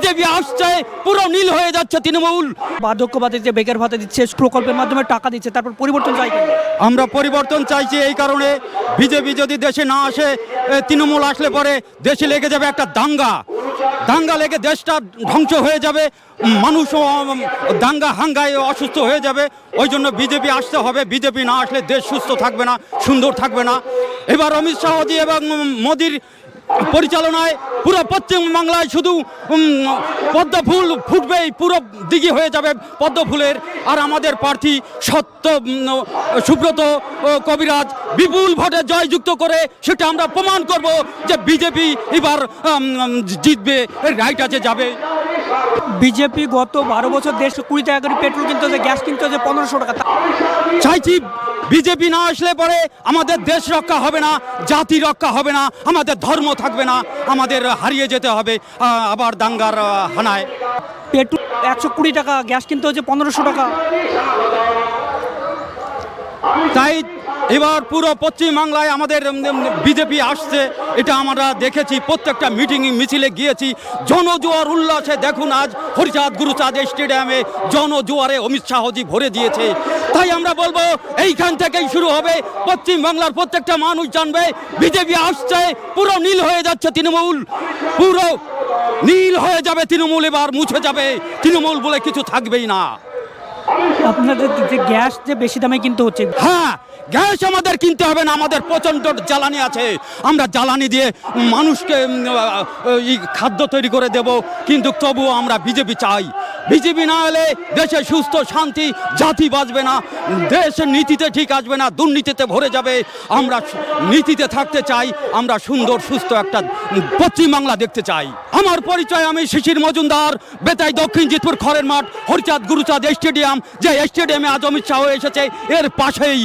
BJP আসছে পুরো নীল হয়ে যাচ্ছে তৃণমূল। বার্ধক্য ভাতা দিচ্ছে, বেকার ভাতা দিচ্ছে, প্রকল্পের মাধ্যমে টাকা দিচ্ছে, তারপর পরিবর্তন চাই কেন? আমরা পরিবর্তন চাইছি এই কারণে, বিজেপি যদি দেশে না আসে, তৃণমূল আসলে পরে দেশে লেগে যাবে একটা দাঙ্গা লেগে দেশটা ধ্বংস হয়ে যাবে, মানুষও দাঙ্গা হাঙ্গায় অসুস্থ হয়ে যাবে। ওই জন্য বিজেপি আসতে হবে। বিজেপি না আসলে দেশ সুস্থ থাকবে না, সুন্দর থাকবে না। এবার অমিত শাহজি এবং মোদির পরিচালনায় পুরো পশ্চিম বাংলায় শুধু পদ্ম ফুল ফুটবেই, পুরো দিঘি হয়ে যাবে পদ্ম ফুলের। আর আমাদের প্রার্থী সুব্রত কবিরাজ বিপুল ভোটে জয়যুক্ত করে সেটা আমরা প্রমাণ করব যে বিজেপি এবার জিতবে, রাইট আছে, যাবে। বিজেপি গত 12 বছর 120 টাকা করে পেট্রোল কিনতে হচ্ছে, গ্যাস কিনতে হচ্ছে 1500 টাকা। চাইছি বিজেপি না আসলে পরে আমাদের দেশ রক্ষা হবে না, জাতি রক্ষা হবে না, আমাদের ধর্ম থাকবে না, আমাদের হারিয়ে যেতে হবে আবার দাঙ্গার হানায়। পেট্রোল 120 টাকা, গ্যাস কিনতে হচ্ছে 1500 টাকা। তাই এবার পুরো পশ্চিম বাংলায় আমাদের বিজেপি আসছে, এটা আমরা দেখেছি। প্রত্যেকটা মিটিং মিছিলে গিয়েছি, জনজোয়ার উল্লাসে। দেখুন আজ হরিচাঁদ গুরুচাঁদ স্টেডিয়ামে জনজোয়ারে অমিত শাহজি ভরে দিয়েছে। তাই আমরা বলবো এইখান থেকেই শুরু হবে, পশ্চিম বাংলার প্রত্যেকটা মানুষ জানবে বিজেপি আসছে, পুরো নীল হয়ে যাচ্ছে তৃণমূল, পুরো নীল হয়ে যাবে তৃণমূল, এবার মুছে যাবে তৃণমূল বলে কিছু থাকবেই না। আপনাদের যে গ্যাস যে বেশি দামে কিনতে হচ্ছে, হ্যাঁ, গ্যাস আমাদের কিনতে হবে না, আমাদের প্রচণ্ড জ্বালানি আছে, আমরা জ্বালানি দিয়ে মানুষকে খাদ্য তৈরি করে দেব। কিন্তু তবুও আমরা বিজেপি চাই। বিজেপি না এলে দেশে সুস্থ শান্তি, জাতি বাঁচবে না, দেশের নীতিতে ঠিক আসবে না, দুর্নীতিতে ভরে যাবে। আমরা নীতিতে থাকতে চাই, আমরা সুন্দর সুস্থ একটা পশ্চিম বাংলা দেখতে চাই। আমার পরিচয়, আমি শিশির মজুমদার, বেতাই দক্ষিণ জিতপুর খড়ের মাঠ হরিচাঁদ গুরুচাঁদ স্টেডিয়াম, যে স্টেডিয়ামে আজ অমিত শাহ এসেছে, এর পাশেই